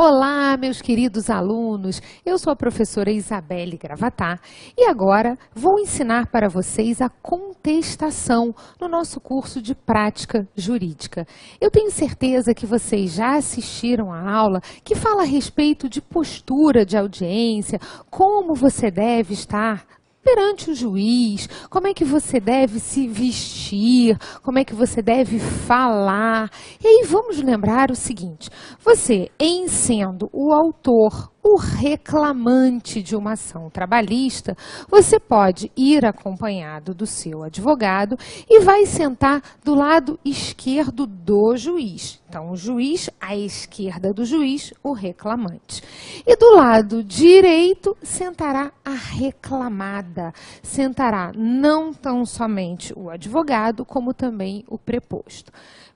Olá, meus queridos alunos, eu sou a professora Isabelle Gravatar e agora vou ensinar para vocês a contestação no nosso curso de prática jurídica. Eu tenho certeza que vocês já assistiram a aula que fala a respeito de postura de audiência, como você deve estar perante o juiz, como é que você deve se vestir, como é que você deve falar. E aí vamos lembrar o seguinte, você, em sendo o autor, o reclamante de uma ação trabalhista, você pode ir acompanhado do seu advogado e vai sentar do lado esquerdo do juiz. Então, o juiz, à esquerda do juiz, o reclamante. E do lado direito, sentará a reclamada. Sentará não tão somente o advogado, como também o preposto.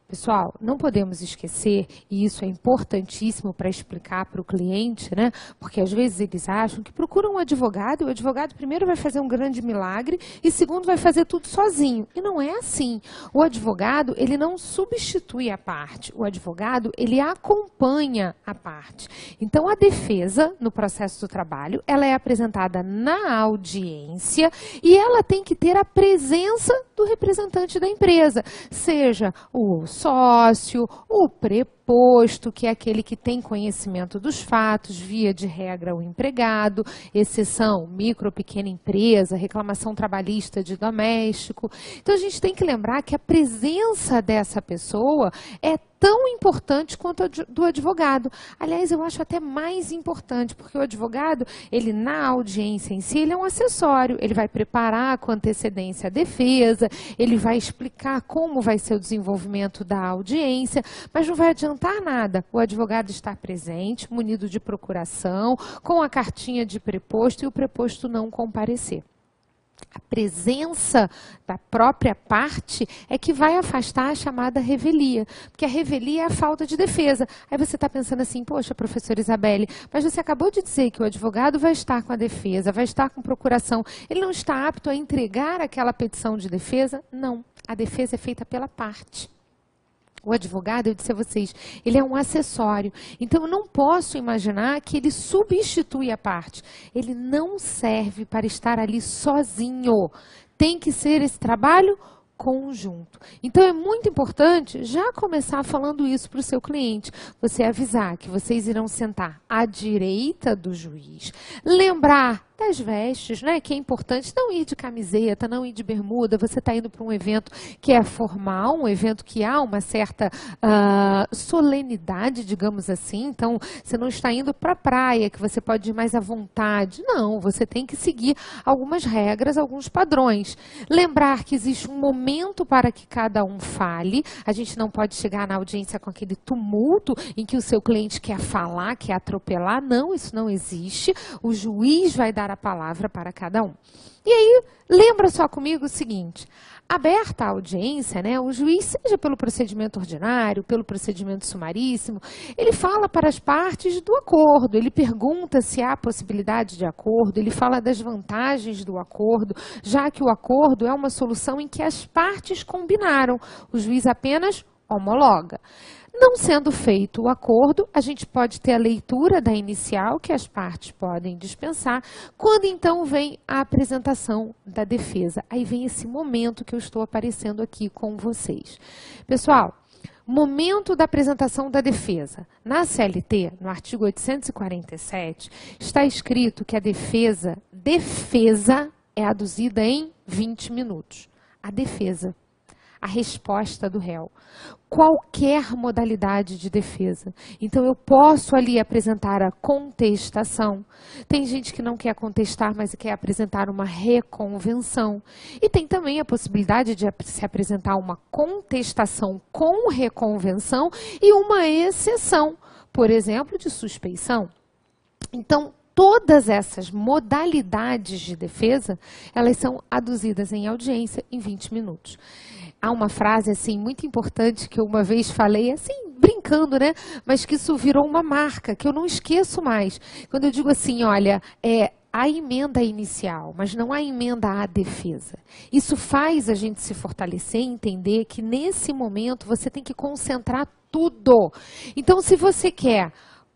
Pessoal, não podemos esquecer, e isso é importantíssimo para explicar para o cliente, né? Porque às vezes eles acham que procuram um advogado e o advogado primeiro vai fazer um grande milagre e segundo vai fazer tudo sozinho. E não é assim. O advogado, ele não substitui a parte. O advogado, ele acompanha a parte. Então, a defesa, no processo do trabalho, ela é apresentada na audiência e ela tem que ter a presença do representante da empresa, seja o sócio, o preposto, que é aquele que tem conhecimento dos fatos, via de regra o empregado, exceção micro ou pequena empresa, reclamação trabalhista de doméstico. Então a gente tem que lembrar que a presença dessa pessoa é tão importante quanto a do advogado. Aliás, eu acho até mais importante, porque o advogado, ele na audiência em si, ele é um acessório, ele vai preparar com antecedência a defesa, ele vai explicar como vai ser o desenvolvimento da audiência, mas não vai adiantar nada o advogado estar presente, munido de procuração, com a cartinha de preposto e o preposto não comparecer. A presença da própria parte é que vai afastar a chamada revelia, porque a revelia é a falta de defesa. Aí você está pensando assim, poxa, professora Isabelle, mas você acabou de dizer que o advogado vai estar com a defesa, vai estar com procuração, ele não está apto a entregar aquela petição de defesa? Não, a defesa é feita pela parte. O advogado, eu disse a vocês, ele é um acessório. Então, eu não posso imaginar que ele substitui a parte. Ele não serve para estar ali sozinho. Tem que ser esse trabalho conjunto. Então, é muito importante já começar falando isso para o seu cliente. Você avisar que vocês irão sentar à direita do juiz. Lembrar das vestes, né, que é importante não ir de camiseta, não ir de bermuda, você está indo para um evento que é formal, um evento que há uma certa solenidade, digamos assim, então você não está indo para a praia, que você pode ir mais à vontade, não, você tem que seguir algumas regras, alguns padrões. Lembrar que existe um momento para que cada um fale, a gente não pode chegar na audiência com aquele tumulto em que o seu cliente quer falar, quer atropelar, não, isso não existe, o juiz vai dar a palavra para cada um. E aí, lembra só comigo o seguinte, aberta a audiência, né, o juiz, seja pelo procedimento ordinário, pelo procedimento sumaríssimo, ele fala para as partes do acordo, ele pergunta se há possibilidade de acordo, ele fala das vantagens do acordo, já que o acordo é uma solução em que as partes combinaram, o juiz apenas homologa. Não sendo feito o acordo, a gente pode ter a leitura da inicial, que as partes podem dispensar, quando então vem a apresentação da defesa. Aí vem esse momento que eu estou aparecendo aqui com vocês. Pessoal, momento da apresentação da defesa. Na CLT, no artigo 847, está escrito que a defesa é aduzida em 20 minutos. A defesa. A resposta do réu. Qualquer modalidade de defesa. Então, eu posso ali apresentar a contestação. Tem gente que não quer contestar, mas quer apresentar uma reconvenção. E tem também a possibilidade de se apresentar uma contestação com reconvenção e uma exceção, por exemplo, de suspeição. Então, todas essas modalidades de defesa, elas são aduzidas em audiência em 20 minutos. Há uma frase assim muito importante que eu uma vez falei, assim, brincando, né? Mas que isso virou uma marca, que eu não esqueço mais. Quando eu digo assim, olha, a emenda inicial, mas não a emenda à defesa. Isso faz a gente se fortalecer e entender que nesse momento você tem que concentrar tudo. Então, se você quer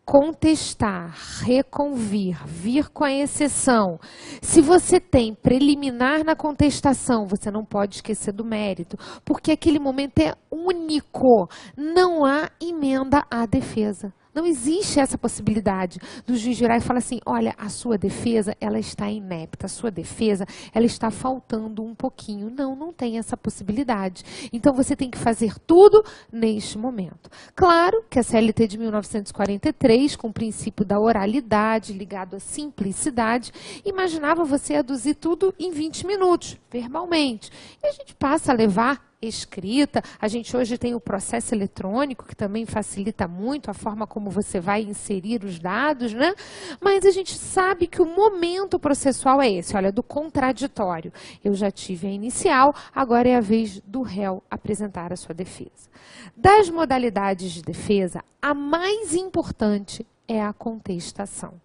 contestar, reconvir, vir com a exceção. Se você tem preliminar na contestação, você não pode esquecer do mérito, porque aquele momento é único, não há emenda à defesa. Não existe essa possibilidade do juiz virar e falar assim, olha, a sua defesa, ela está inepta, a sua defesa, ela está faltando um pouquinho. Não, não tem essa possibilidade. Então, você tem que fazer tudo neste momento. Claro que a CLT de 1943, com o princípio da oralidade ligado à simplicidade, imaginava você aduzir tudo em 20 minutos, verbalmente. E a gente passa a levar escrita, a gente hoje tem o processo eletrônico, que também facilita muito a forma como você vai inserir os dados, né? Mas a gente sabe que o momento processual é esse, olha, do contraditório. Eu já tive a inicial, agora é a vez do réu apresentar a sua defesa. Das modalidades de defesa, a mais importante é a contestação.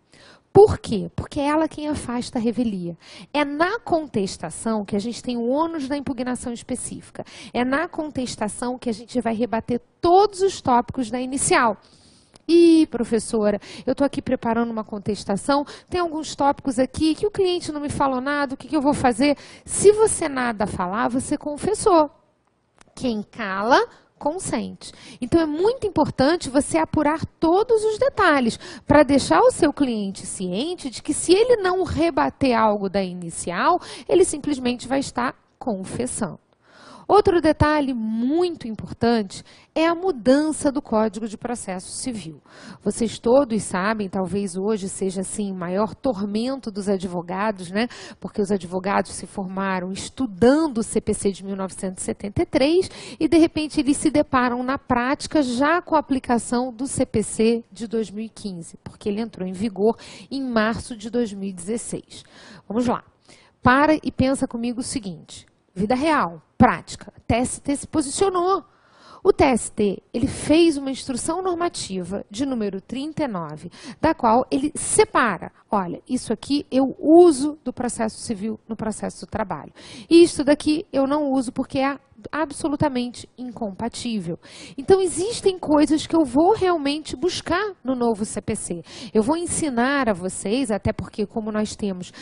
Por quê? Porque é ela quem afasta a revelia. É na contestação que a gente tem o ônus da impugnação específica. É na contestação que a gente vai rebater todos os tópicos da inicial. Ih, professora, eu estou aqui preparando uma contestação, tem alguns tópicos aqui que o cliente não me falou nada, o que eu vou fazer? Se você nada falar, você confessou. Quem cala, consente. Então, é muito importante você apurar todos os detalhes para deixar o seu cliente ciente de que se ele não rebater algo da inicial, ele simplesmente vai estar confessando. Outro detalhe muito importante é a mudança do Código de Processo Civil. Vocês todos sabem, talvez hoje seja assim, o maior tormento dos advogados, né? Porque os advogados se formaram estudando o CPC de 1973 e, de repente, eles se deparam na prática já com a aplicação do CPC de 2015, porque ele entrou em vigor em março de 2016. Vamos lá. Para e pensa comigo o seguinte. Vida real, prática, TST se posicionou. O TST, ele fez uma instrução normativa de número 39, da qual ele separa, olha, isso aqui eu uso do processo civil no processo do trabalho. E isso daqui eu não uso porque é absolutamente incompatível. Então, existem coisas que eu vou realmente buscar no novo CPC. Eu vou ensinar a vocês, até porque como nós temos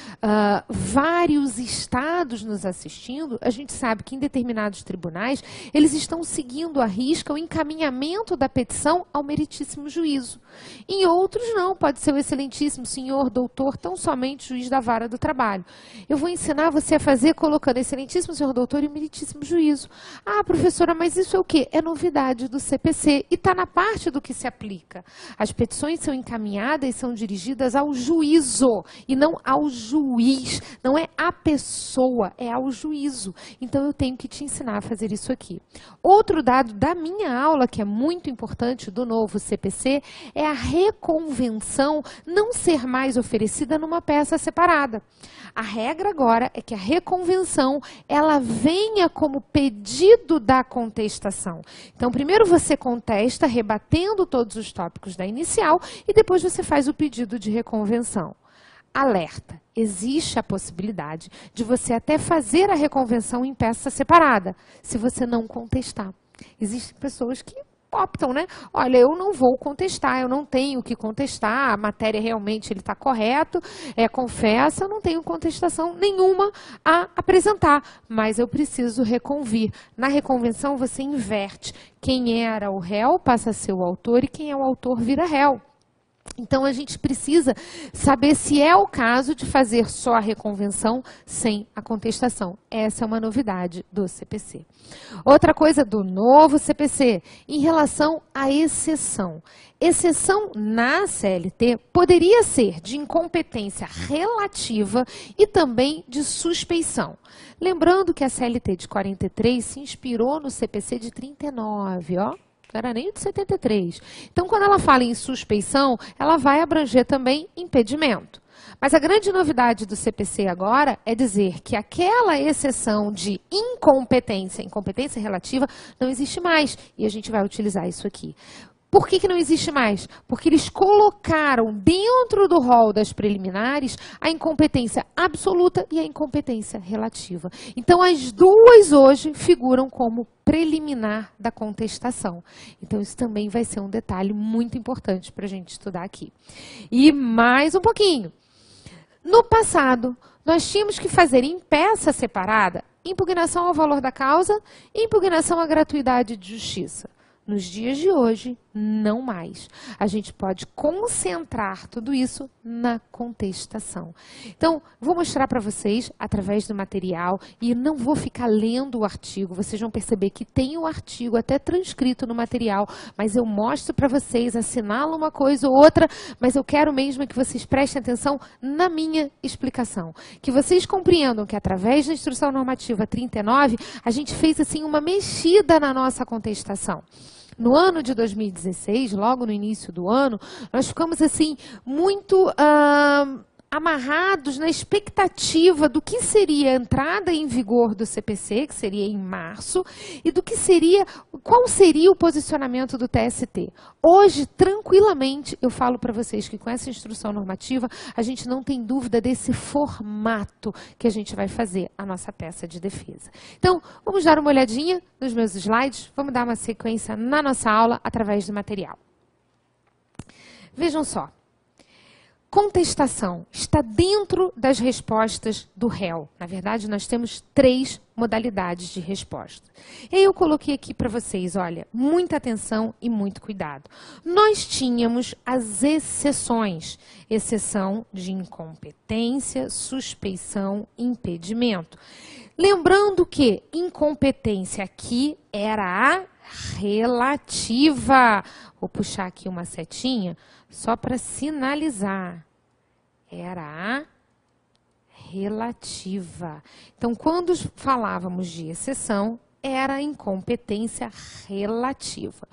vários estados nos assistindo, a gente sabe que em determinados tribunais, eles estão seguindo à risca o encaminhamento da petição ao meritíssimo juízo. Em outros não, pode ser o excelentíssimo senhor, doutor, tão somente juiz da vara do trabalho. Eu vou ensinar você a fazer colocando excelentíssimo senhor, doutor e meritíssimo juízo. Ah, professora, mas isso é o quê? É novidade do CPC e está na parte do que se aplica. As petições são encaminhadas e são dirigidas ao juízo e não ao juiz. Não é a pessoa, é ao juízo. Então, eu tenho que te ensinar a fazer isso aqui. Outro dado da minha aula, que é muito importante do novo CPC, é a reconvenção não ser mais oferecida numa peça separada. A regra agora é que a reconvenção, ela venha como pedido da contestação. Então, primeiro você contesta, rebatendo todos os tópicos da inicial, e depois você faz o pedido de reconvenção. Alerta, existe a possibilidade de você até fazer a reconvenção em peça separada, se você não contestar. Existem pessoas que optam, né? Olha, eu não vou contestar, eu não tenho que contestar, a matéria realmente ele está correto, confessa, eu não tenho contestação nenhuma a apresentar, mas eu preciso reconvir. Na reconvenção você inverte. Quem era o réu passa a ser o autor e quem é o autor vira réu. Então, a gente precisa saber se é o caso de fazer só a reconvenção sem a contestação. Essa é uma novidade do CPC. Outra coisa do novo CPC, em relação à exceção. Exceção na CLT poderia ser de incompetência relativa e também de suspeição. Lembrando que a CLT de 43 se inspirou no CPC de 39, ó. Não era nem de 73. Então, quando ela fala em suspeição, ela vai abranger também impedimento. Mas a grande novidade do CPC agora é dizer que aquela exceção de incompetência relativa, não existe mais. E a gente vai utilizar isso aqui. Por que não existe mais? Porque eles colocaram dentro do rol das preliminares a incompetência absoluta e a incompetência relativa. Então, as duas hoje figuram como preliminar da contestação. Então, isso também vai ser um detalhe muito importante para a gente estudar aqui. E mais um pouquinho. No passado, nós tínhamos que fazer em peça separada impugnação ao valor da causa e impugnação à gratuidade de justiça. Nos dias de hoje, não mais. A gente pode concentrar tudo isso na contestação. Então, vou mostrar para vocês através do material e não vou ficar lendo o artigo. Vocês vão perceber que tem o artigo até transcrito no material, mas eu mostro para vocês, assinalo uma coisa ou outra, mas eu quero mesmo que vocês prestem atenção na minha explicação. Que vocês compreendam que através da Instrução Normativa 39, a gente fez assim uma mexida na nossa contestação. No ano de 2016, logo no início do ano, nós ficamos assim muito amarrados na expectativa do que seria a entrada em vigor do CPC, que seria em março, e do que seria, qual seria o posicionamento do TST. Hoje, tranquilamente, eu falo para vocês que com essa instrução normativa, a gente não tem dúvida desse formato que a gente vai fazer a nossa peça de defesa. Então, vamos dar uma olhadinha nos meus slides, vamos dar uma sequência na nossa aula através do material. Vejam só. Contestação está dentro das respostas do réu. Na verdade, nós temos 3 modalidades de resposta. E aí eu coloquei aqui para vocês, olha, muita atenção e muito cuidado. Nós tínhamos as exceções. Exceção de incompetência, suspeição, impedimento. Lembrando que incompetência aqui era a relativa. Vou puxar aqui uma setinha só para sinalizar. Era a relativa. Então, quando falávamos de exceção, era a incompetência relativa.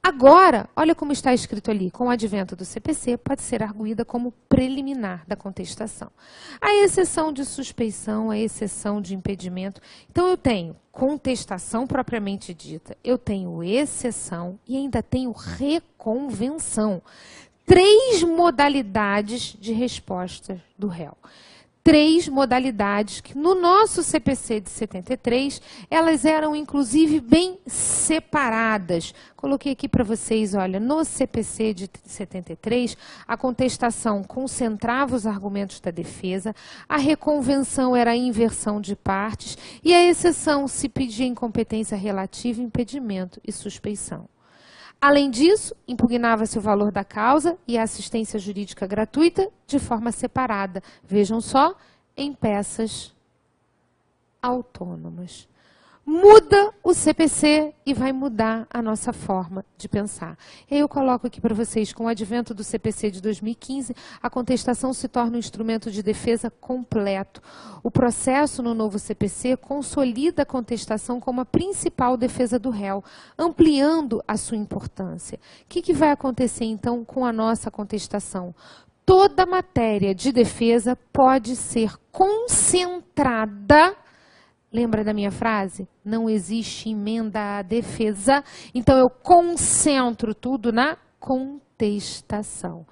Agora, olha como está escrito ali, com o advento do CPC, pode ser arguída como preliminar da contestação. A exceção de suspeição, a exceção de impedimento. Então, eu tenho contestação propriamente dita, eu tenho exceção e ainda tenho reconvenção. 3 modalidades de resposta do réu. 3 modalidades que no nosso CPC de 73, elas eram inclusive bem separadas. Coloquei aqui para vocês, olha, no CPC de 73, a contestação concentrava os argumentos da defesa, a reconvenção era a inversão de partes e a exceção se pedia incompetência relativa, impedimento e suspeição. Além disso, impugnava-se o valor da causa e a assistência jurídica gratuita de forma separada. Vejam só, em peças autônomas. Muda o CPC e vai mudar a nossa forma de pensar. E aí eu coloco aqui para vocês, com o advento do CPC de 2015, a contestação se torna um instrumento de defesa completo. O processo no novo CPC consolida a contestação como a principal defesa do réu, ampliando a sua importância. O que vai acontecer, então, com a nossa contestação? Toda matéria de defesa pode ser concentrada. Lembra da minha frase? Não existe emenda à defesa, então eu concentro tudo na contestação.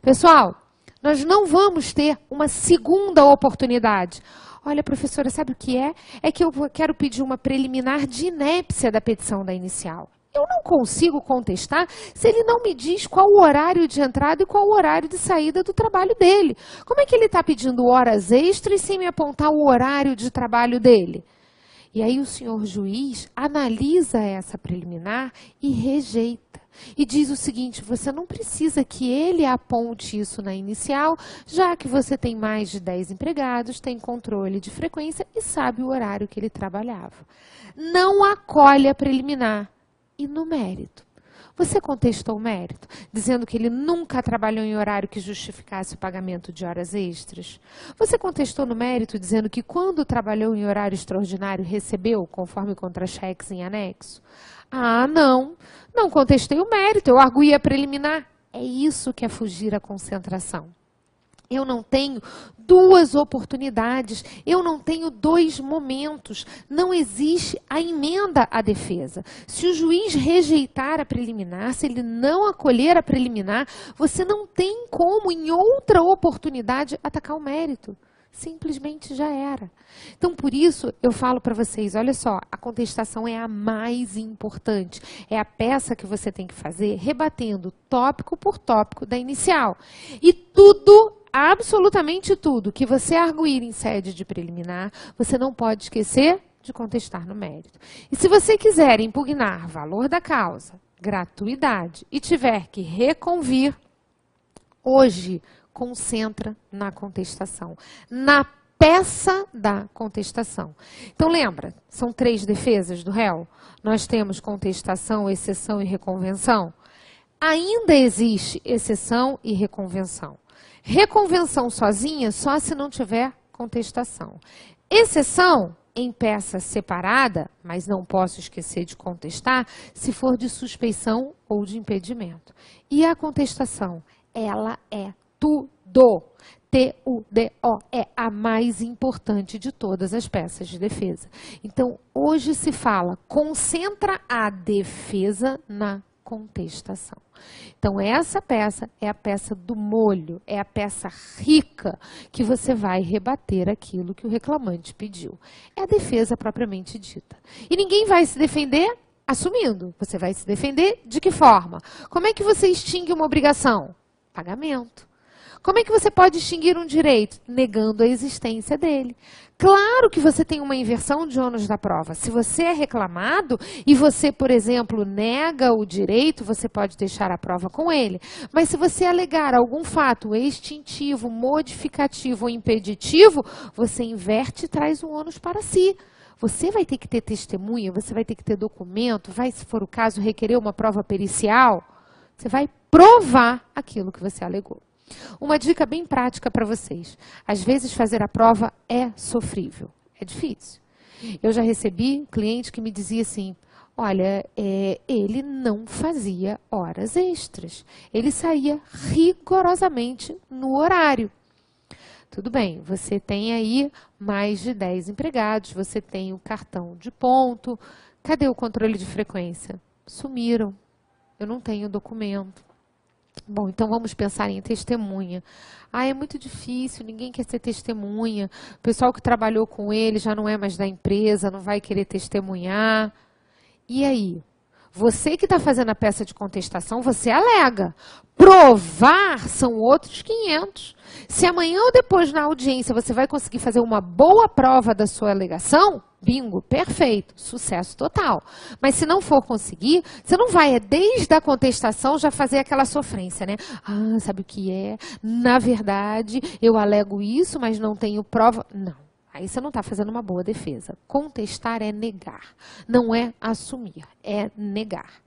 Pessoal, nós não vamos ter uma segunda oportunidade. Olha, professora, sabe o que é? É que eu quero pedir uma preliminar de inépcia da petição da inicial. Eu não consigo contestar se ele não me diz qual o horário de entrada e qual o horário de saída do trabalho dele. Como é que ele está pedindo horas extras sem me apontar o horário de trabalho dele? E aí o senhor juiz analisa essa preliminar e rejeita. E diz o seguinte, você não precisa que ele aponte isso na inicial, já que você tem mais de 10 empregados, tem controle de frequência e sabe o horário que ele trabalhava. Não acolhe a preliminar. E no mérito? Você contestou o mérito, dizendo que ele nunca trabalhou em horário que justificasse o pagamento de horas extras? Você contestou no mérito, dizendo que quando trabalhou em horário extraordinário, recebeu, conforme contra-cheques em anexo? Ah, não. Não contestei o mérito, eu arguí a preliminar. É isso que é fugir à concentração. Eu não tenho duas oportunidades, eu não tenho dois momentos, não existe a emenda à defesa. Se o juiz rejeitar a preliminar, se ele não acolher a preliminar, você não tem como, em outra oportunidade, atacar o mérito. Simplesmente já era. Então, por isso, eu falo para vocês, olha só, a contestação é a mais importante. É a peça que você tem que fazer, rebatendo tópico por tópico da inicial. E tudo, absolutamente tudo, que você arguir em sede de preliminar, você não pode esquecer de contestar no mérito. E se você quiser impugnar valor da causa, gratuidade, e tiver que reconvir, hoje, concentra na contestação, na peça da contestação. Então, lembra, são 3 defesas do réu. Nós temos contestação, exceção e reconvenção. Ainda existe exceção e reconvenção. Reconvenção sozinha, só se não tiver contestação. Exceção, em peça separada, mas não posso esquecer de contestar, se for de suspeição ou de impedimento. E a contestação, ela é tudo. T-U-D-O é a mais importante de todas as peças de defesa. Então, hoje se fala, concentra a defesa na contestação. Então, essa peça é a peça do molho, é a peça rica que você vai rebater aquilo que o reclamante pediu. É a defesa propriamente dita. E ninguém vai se defender assumindo. Você vai se defender de que forma? Como é que você extingue uma obrigação? Pagamento. Como é que você pode extinguir um direito? Negando a existência dele. Claro que você tem uma inversão de ônus da prova. Se você é reclamado e você, por exemplo, nega o direito, você pode deixar a prova com ele. Mas se você alegar algum fato extintivo, modificativo ou impeditivo, você inverte e traz um ônus para si. Você vai ter que ter testemunha, você vai ter que ter documento, vai, se for o caso, requerer uma prova pericial. Você vai provar aquilo que você alegou. Uma dica bem prática para vocês. Às vezes fazer a prova é sofrível, é difícil. Eu já recebi cliente que me dizia assim, olha, ele não fazia horas extras. Ele saía rigorosamente no horário. Tudo bem, você tem aí mais de 10 empregados, você tem o cartão de ponto. Cadê o controle de frequência? Sumiram. Eu não tenho documento. Bom, então vamos pensar em testemunha. Ah, é muito difícil, ninguém quer ser testemunha. O pessoal que trabalhou com ele já não é mais da empresa, não vai querer testemunhar. E aí? Você que está fazendo a peça de contestação, você alega. Provar são outros 500. Se amanhã ou depois na audiência você vai conseguir fazer uma boa prova da sua alegação, bingo, perfeito, sucesso total. Mas se não for conseguir, você não vai, desde a contestação, já fazer aquela sofrência, né? Ah, sabe o que é? Na verdade, eu alego isso, mas não tenho prova. Não. Aí você não está fazendo uma boa defesa. Contestar é negar, não é assumir, é negar.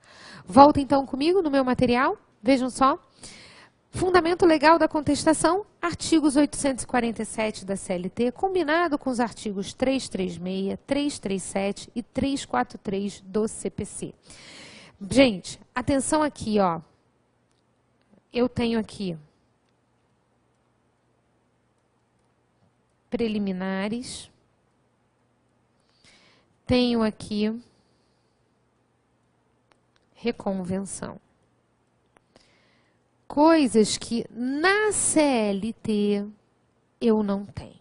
Volta então comigo no meu material, vejam só. Fundamento legal da contestação, artigos 847 da CLT, combinado com os artigos 336, 337 e 343 do CPC. Gente, atenção aqui, ó. Eu tenho aqui preliminares, tenho aqui reconvenção. Coisas que na CLT eu não tenho.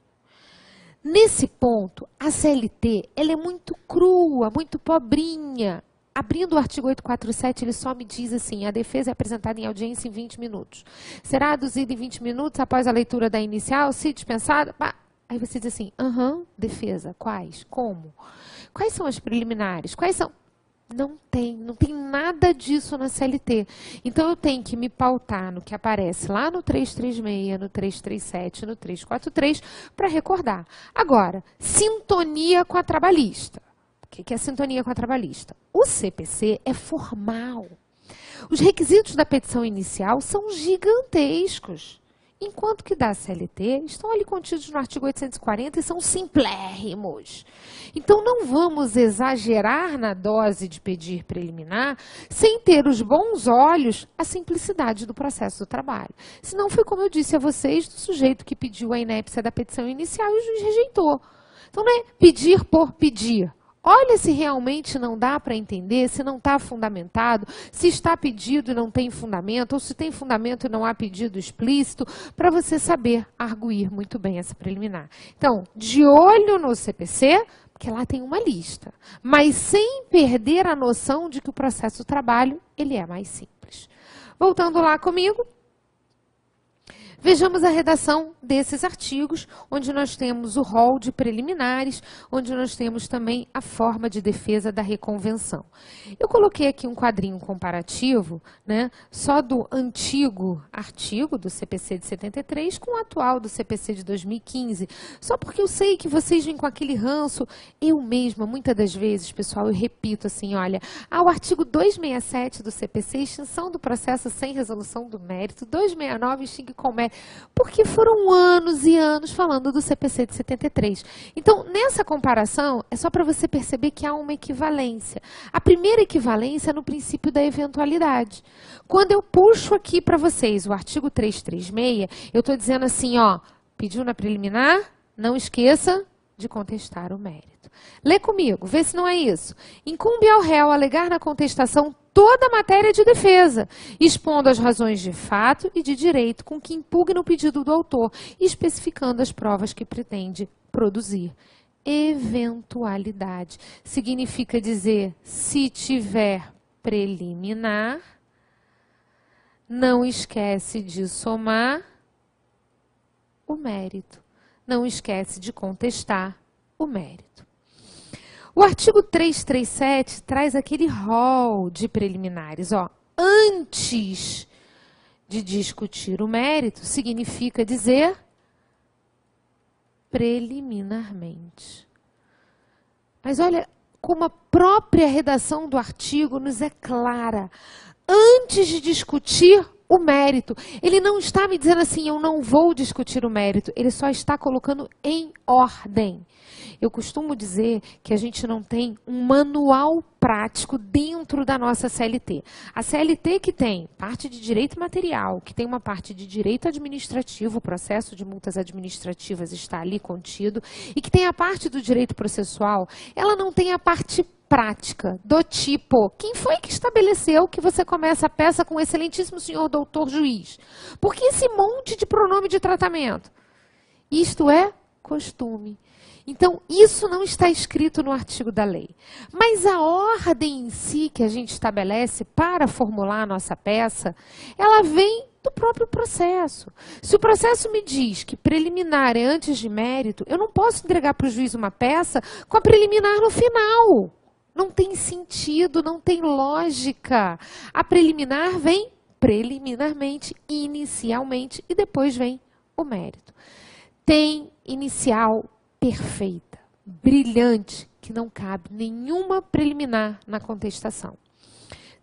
Nesse ponto, a CLT ela é muito crua, muito pobrinha. Abrindo o artigo 847, ele só me diz assim, a defesa é apresentada em audiência em 20 minutos. Será aduzida em 20 minutos após a leitura da inicial, se dispensada... Aí você diz assim, defesa, quais? Como? Quais são as preliminares? Quais são? Não tem nada disso na CLT. Então, eu tenho que me pautar no que aparece lá no 336, no 337, no 343, para recordar. Agora, sintonia com a trabalhista. O que é sintonia com a trabalhista? O CPC é formal. Os requisitos da petição inicial são gigantescos. enquanto que da CLT estão ali contidos no artigo 840 e são simplérrimos. Então, não vamos exagerar na dose de pedir preliminar sem ter os bons olhos a simplicidade do processo do trabalho. Senão foi como eu disse a vocês, do sujeito que pediu a inépcia da petição inicial e o juiz rejeitou. Então, não é pedir por pedir. Olha se realmente não dá para entender, se não está fundamentado, se está pedido e não tem fundamento, ou se tem fundamento e não há pedido explícito, para você saber arguir muito bem essa preliminar. Então, de olho no CPC, porque lá tem uma lista, mas sem perder a noção de que o processo do trabalho ele é mais simples. Voltando lá comigo. Vejamos a redação desses artigos, onde nós temos o rol de preliminares, onde nós temos também a forma de defesa da reconvenção. Eu coloquei aqui um quadrinho comparativo, né, só do antigo artigo do CPC de 73 com o atual do CPC de 2015, só porque eu sei que vocês vêm com aquele ranço. Eu mesma, muitas das vezes, pessoal, eu repito assim, olha, o artigo 267 do CPC, extinção do processo sem resolução do mérito, 269, extingue com mérito, porque foram anos e anos falando do CPC de 73. Então, nessa comparação, é só para você perceber que há uma equivalência. A primeira equivalência é no princípio da eventualidade. Quando eu puxo aqui para vocês o artigo 336, eu estou dizendo assim, ó, pediu na preliminar, não esqueça de contestar o mérito. Lê comigo, vê se não é isso. Incumbe ao réu alegar na contestação toda a matéria de defesa, expondo as razões de fato e de direito com que impugna o pedido do autor e especificando as provas que pretende produzir. Eventualidade significa dizer, se tiver preliminar, não esquece de somar o mérito, não esquece de contestar o mérito. O artigo 337 traz aquele rol de preliminares, ó, antes de discutir o mérito, significa dizer preliminarmente. Mas olha como a própria redação do artigo nos é clara. Antes de discutir o mérito, ele não está me dizendo assim, eu não vou discutir o mérito, ele só está colocando em ordem. Eu costumo dizer que a gente não tem um manual prático dentro da nossa CLT. A CLT que tem parte de direito material, que tem uma parte de direito administrativo, o processo de multas administrativas está ali contido, e que tem a parte do direito processual, ela não tem a parte prática, do tipo, quem foi que estabeleceu que você começa a peça com o excelentíssimo senhor doutor juiz? Por que esse monte de pronome de tratamento? Isto é costume. Então, isso não está escrito no artigo da lei. Mas a ordem em si que a gente estabelece para formular a nossa peça, ela vem do próprio processo. Se o processo me diz que preliminar é antes de mérito, eu não posso entregar para o juiz uma peça com a preliminar no final. Não tem sentido, não tem lógica. A preliminar vem preliminarmente, inicialmente, e depois vem o mérito. Tem inicial perfeita, brilhante, que não cabe nenhuma preliminar na contestação.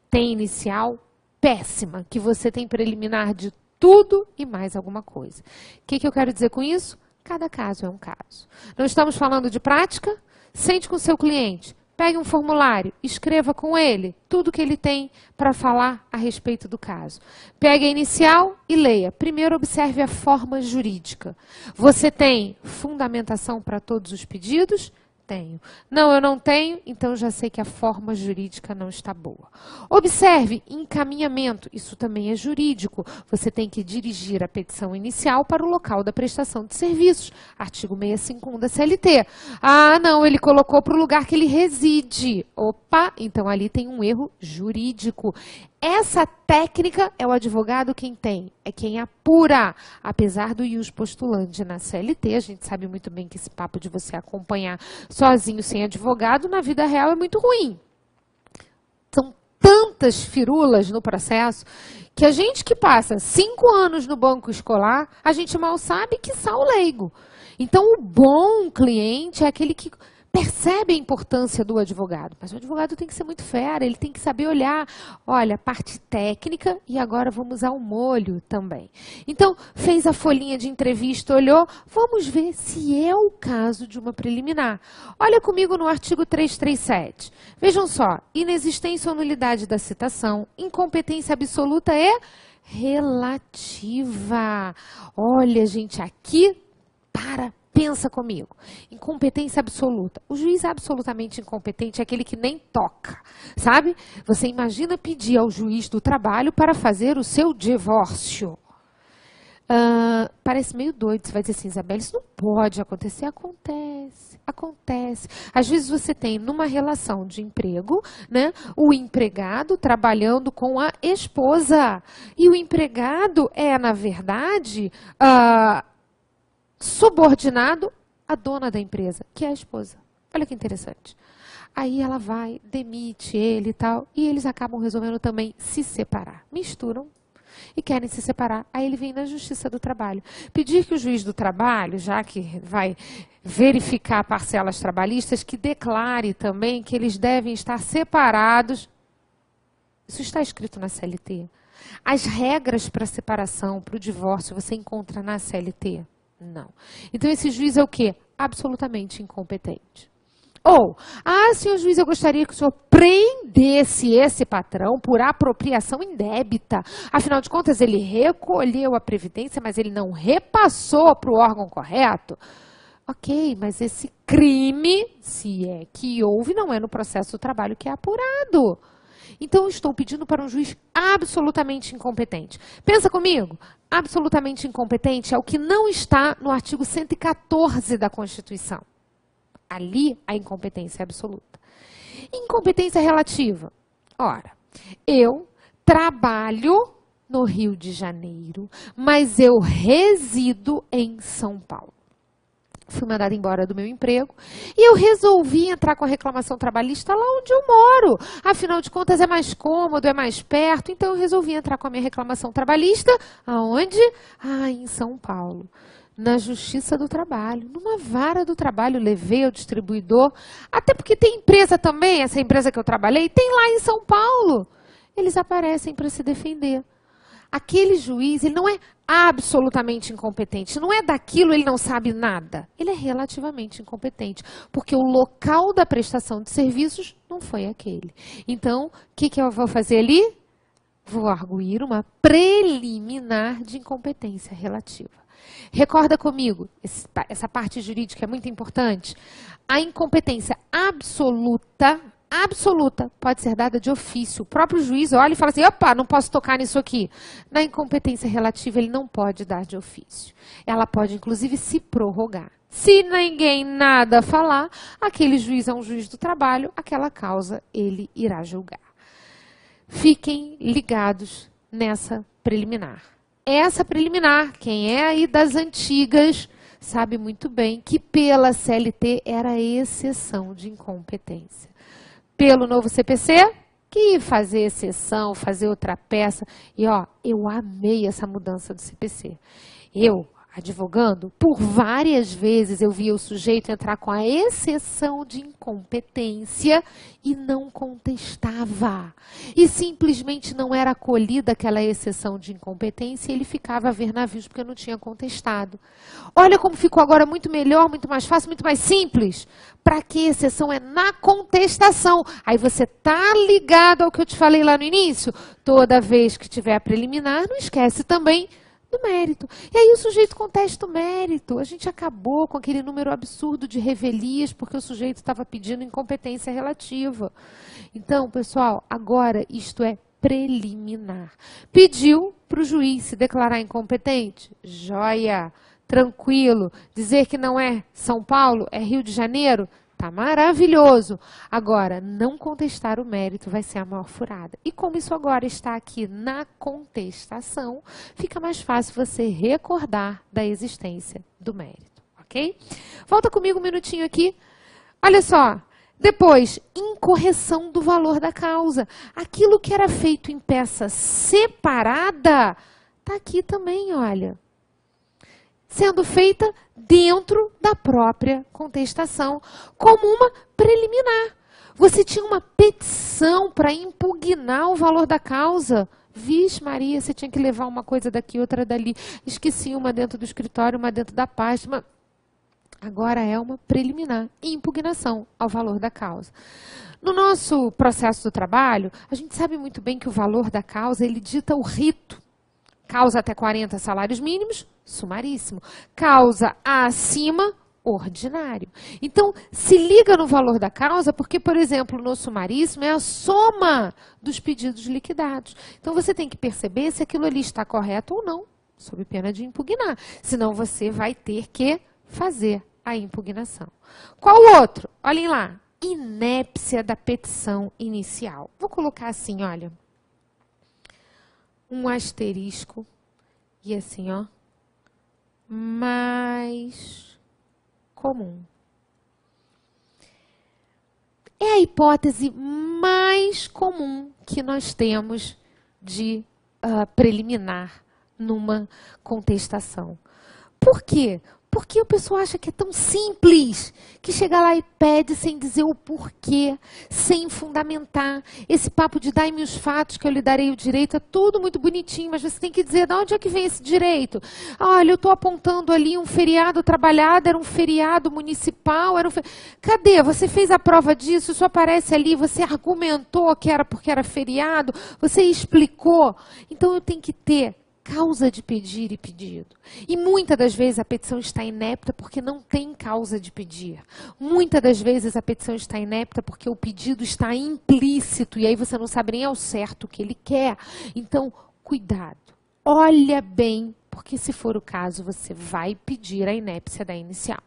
Tem inicial péssima, que você tem preliminar de tudo e mais alguma coisa. O que eu quero dizer com isso? Cada caso é um caso. Não estamos falando de prática? Sente com o seu cliente. Pegue um formulário, escreva com ele tudo que ele tem para falar a respeito do caso. Pegue a inicial e leia. Primeiro, observe a forma jurídica. Você tem fundamentação para todos os pedidos? Tenho. Não, eu não tenho, então já sei que a forma jurídica não está boa. Observe encaminhamento, isso também é jurídico. Você tem que dirigir a petição inicial para o local da prestação de serviços. Artigo 651 da CLT. Ah, não, ele colocou para o lugar que ele reside. Opa, então ali tem um erro jurídico. Essa técnica é o advogado quem tem, é quem apura. Apesar do ius postulante na CLT, a gente sabe muito bem que esse papo de você acompanhar sozinho, sem advogado, na vida real é muito ruim. São tantas firulas no processo que a gente que passa 5 anos no banco escolar, a gente mal sabe que o leigo. Então, o bom cliente é aquele que percebe a importância do advogado, mas o advogado tem que ser muito fera, ele tem que saber olhar, olha, a parte técnica e agora vamos usar o molho também. Então, fez a folhinha de entrevista, olhou, vamos ver se é o caso de uma preliminar. Olha comigo no artigo 337. Vejam só, inexistência ou nulidade da citação, incompetência absoluta é relativa. Olha, gente, aqui pensa comigo. Incompetência absoluta. O juiz absolutamente incompetente é aquele que nem toca, sabe? Você imagina pedir ao juiz do trabalho para fazer o seu divórcio. Parece meio doido. Você vai dizer assim, Isabela, isso não pode acontecer. Acontece. Às vezes você tem numa relação de emprego, né, o empregado trabalhando com a esposa. E o empregado é, na verdade, subordinado à dona da empresa, que é a esposa. Olha que interessante. Aí ela vai, demite ele e tal, e eles acabam resolvendo também se separar. Misturam e querem se separar. Aí ele vem na Justiça do Trabalho. Pedir que o juiz do trabalho, já que vai verificar parcelas trabalhistas, que declare também que eles devem estar separados. Isso está escrito na CLT. As regras para a separação, para o divórcio, você encontra na CLT? Não. Então, esse juiz é o quê? Absolutamente incompetente. Ou, senhor juiz, eu gostaria que o senhor prendesse esse patrão por apropriação indébita. Afinal de contas, ele recolheu a previdência, mas ele não repassou para o órgão correto. Ok, mas esse crime, se é que houve, não é no processo do trabalho que é apurado. Então, eu estou pedindo para um juiz absolutamente incompetente. Pensa comigo, absolutamente incompetente é o que não está no artigo 114 da Constituição. Ali, a incompetência é absoluta. Incompetência relativa. Ora, eu trabalho no Rio de Janeiro, mas eu resido em São Paulo. Fui mandada embora do meu emprego e eu resolvi entrar com a reclamação trabalhista lá onde eu moro. Afinal de contas, é mais cômodo, é mais perto. Então, eu resolvi entrar com a minha reclamação trabalhista. Aonde? Em São Paulo. Na Justiça do Trabalho. Numa vara do trabalho, levei ao distribuidor. Até porque tem empresa também, essa empresa que eu trabalhei, tem lá em São Paulo. Eles aparecem para se defender. Aquele juiz, ele não é absolutamente incompetente, não é daquilo, ele não sabe nada. Ele é relativamente incompetente, porque o local da prestação de serviços não foi aquele. Então, o que eu vou fazer ali? Vou arguir uma preliminar de incompetência relativa. Recorda comigo, essa parte jurídica é muito importante. A incompetência absoluta pode ser dada de ofício. O próprio juiz olha e fala assim, opa, não posso tocar nisso aqui. Na incompetência relativa, ele não pode dar de ofício. Ela pode, inclusive, se prorrogar. Se ninguém nada falar, aquele juiz é um juiz do trabalho, aquela causa ele irá julgar. Fiquem ligados nessa preliminar. Essa preliminar, quem é aí das antigas, sabe muito bem que pela CLT era exceção de incompetência. Pelo novo CPC, que fazer exceção, fazer outra peça. E, eu amei essa mudança do CPC. Eu, advogando, por várias vezes eu via o sujeito entrar com a exceção de incompetência e não contestava. E simplesmente não era acolhida aquela exceção de incompetência e ele ficava a ver navios porque não tinha contestado. Olha como ficou agora muito melhor, muito mais fácil, muito mais simples. Para que exceção é na contestação? Aí você tá ligado ao que eu te falei lá no início? Toda vez que tiver a preliminar, não esquece também do mérito. E aí o sujeito contesta o mérito. A gente acabou com aquele número absurdo de revelias porque o sujeito estava pedindo incompetência relativa. Então, pessoal, agora isto é preliminar. Pediu para o juiz se declarar incompetente? Joia, tranquilo. Dizer que não é São Paulo, é Rio de Janeiro? Tá maravilhoso. Agora, não contestar o mérito vai ser a maior furada. E como isso agora está aqui na contestação, fica mais fácil você recordar da existência do mérito, ok? Volta comigo um minutinho aqui. Olha só. Depois, incorreção do valor da causa. Aquilo que era feito em peça separada, tá aqui também, olha. sendo feita dentro da própria contestação, como uma preliminar. Você tinha uma petição para impugnar o valor da causa. Vixe Maria, você tinha que levar uma coisa daqui, outra dali. Esqueci uma dentro do escritório, uma dentro da pasta. Agora é uma preliminar, impugnação ao valor da causa. No nosso processo do trabalho, a gente sabe muito bem que o valor da causa, ele dita o rito. Causa até 40 salários mínimos, sumaríssimo. Causa acima, ordinário. Então, se liga no valor da causa, porque, por exemplo, no sumaríssimo é a soma dos pedidos liquidados. Então, você tem que perceber se aquilo ali está correto ou não, sob pena de impugnar. Senão, você vai ter que fazer a impugnação. Qual outro? Olhem lá. Inépcia da petição inicial. Vou colocar assim, olha. Um asterisco e assim, ó, mais comum. É a hipótese mais comum que nós temos de preliminar numa contestação. Por quê? Porque o pessoal acha que é tão simples, que chega lá e pede sem dizer o porquê, sem fundamentar. Esse papo de dai-me os fatos que eu lhe darei o direito é tudo muito bonitinho, mas você tem que dizer de onde é que vem esse direito. Olha, eu estou apontando ali um feriado trabalhado, era um feriado municipal. Cadê? Você fez a prova disso, isso aparece ali, você argumentou que era porque era feriado, você explicou. Então eu tenho que ter causa de pedir e pedido. E muitas das vezes a petição está inepta porque não tem causa de pedir. Muitas das vezes a petição está inepta porque o pedido está implícito e aí você não sabe nem ao certo o que ele quer. Então, cuidado. Olha bem, porque se for o caso, você vai pedir a inépcia da inicial.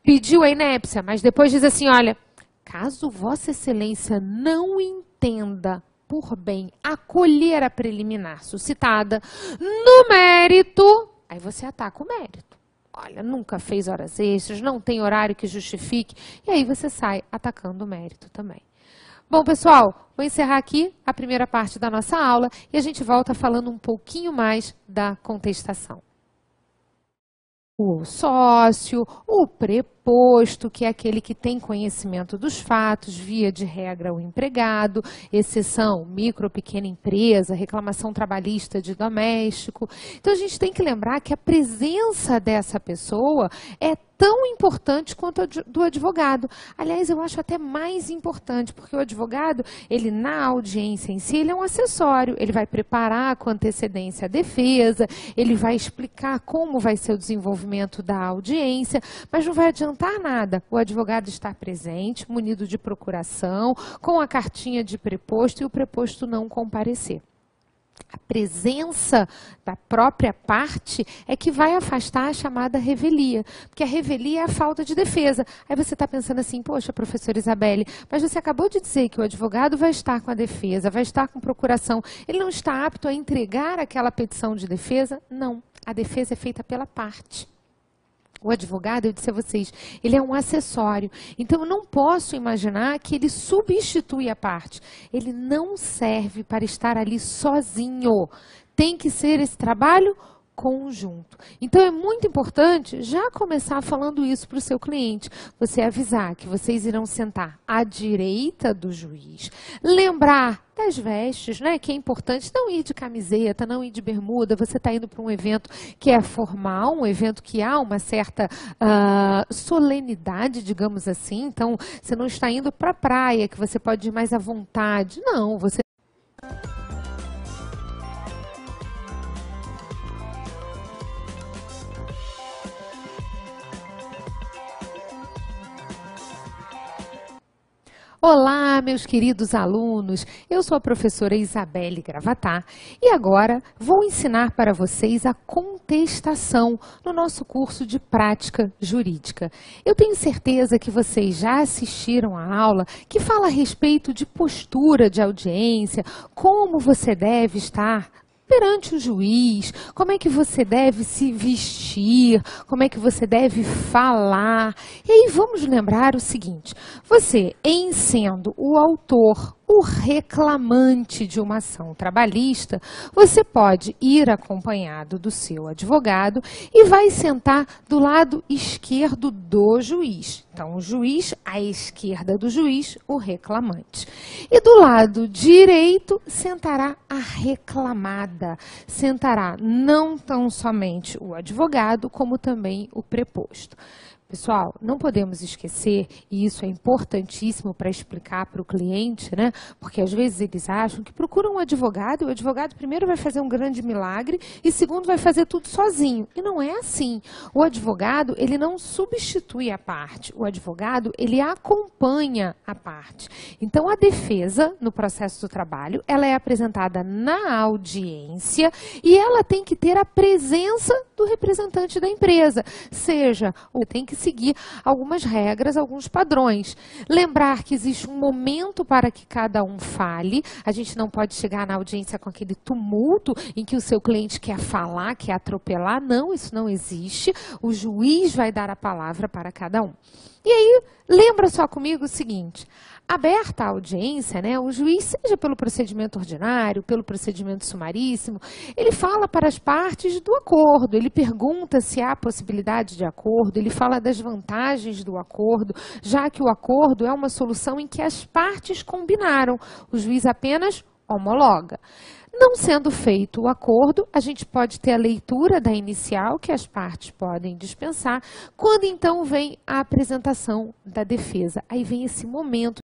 Pediu a inépcia, mas depois diz assim, olha, caso Vossa Excelência não entenda por bem acolher a preliminar suscitada no mérito, aí você ataca o mérito. Olha, nunca fez horas extras, não tem horário que justifique, e aí você sai atacando o mérito também. Bom, pessoal, vou encerrar aqui a primeira parte da nossa aula e a gente volta falando um pouquinho mais da contestação. O sócio, o preposto, que é aquele que tem conhecimento dos fatos, via de regra o empregado, exceção micro ou pequena empresa, reclamação trabalhista de doméstico. Então a gente tem que lembrar que a presença dessa pessoa é tão importante quanto a do advogado. Aliás, eu acho até mais importante, porque o advogado, ele na audiência em si, ele é um acessório, ele vai preparar com antecedência a defesa, ele vai explicar como vai ser o desenvolvimento da audiência, mas não vai adiantar nada o advogado estar presente, munido de procuração, com a cartinha de preposto e o preposto não comparecer. A presença da própria parte é que vai afastar a chamada revelia, porque a revelia é a falta de defesa. Aí você está pensando assim, poxa, professora Isabelle, mas você acabou de dizer que o advogado vai estar com a defesa, vai estar com procuração, ele não está apto a entregar aquela petição de defesa? Não, a defesa é feita pela parte. O advogado, eu disse a vocês, ele é um acessório. Então, eu não posso imaginar que ele substitui a parte. Ele não serve para estar ali sozinho. Tem que ser esse trabalho conjunto. Então, é muito importante já começar falando isso para o seu cliente. Você avisar que vocês irão sentar à direita do juiz. Lembrar das vestes, né? Que é importante não ir de camiseta, não ir de bermuda. Você está indo para um evento que é formal, um evento que há uma certa solenidade, digamos assim. Então, você não está indo para a praia, que você pode ir mais à vontade. Não, você... Olá, meus queridos alunos, eu sou a professora Isabelle Gravatar e agora vou ensinar para vocês a contestação no nosso curso de prática jurídica. Eu tenho certeza que vocês já assistiram a aula que fala a respeito de postura de audiência, como você deve estar perante o juiz, como é que você deve se vestir, como é que você deve falar. E aí vamos lembrar o seguinte, você, em sendo o autor o reclamante de uma ação trabalhista, você pode ir acompanhado do seu advogado e vai sentar do lado esquerdo do juiz. Então, o juiz, à esquerda do juiz, o reclamante. E do lado direito, sentará a reclamada. Sentará não tão somente o advogado, como também o preposto. Pessoal, não podemos esquecer, e isso é importantíssimo para explicar para o cliente, né? Porque às vezes eles acham que procuram um advogado, e o advogado primeiro vai fazer um grande milagre e segundo vai fazer tudo sozinho. E não é assim. O advogado, ele não substitui a parte. O advogado, ele acompanha a parte. Então, a defesa, no processo do trabalho, ela é apresentada na audiência e ela tem que ter a presença do representante da empresa. Seja, ou tem que seguir algumas regras, alguns padrões. Lembrar que existe um momento para que cada um fale. A gente não pode chegar na audiência com aquele tumulto em que o seu cliente quer falar, quer atropelar. Não, isso não existe. O juiz vai dar a palavra para cada um. E aí, lembra só comigo o seguinte, aberta a audiência, né, o juiz, seja pelo procedimento ordinário, pelo procedimento sumaríssimo, ele fala para as partes do acordo, ele pergunta se há possibilidade de acordo, ele fala das vantagens do acordo, já que o acordo é uma solução em que as partes combinaram, o juiz apenas homologa. Não sendo feito o acordo, a gente pode ter a leitura da inicial, que as partes podem dispensar, quando então vem a apresentação da defesa. Aí vem esse momento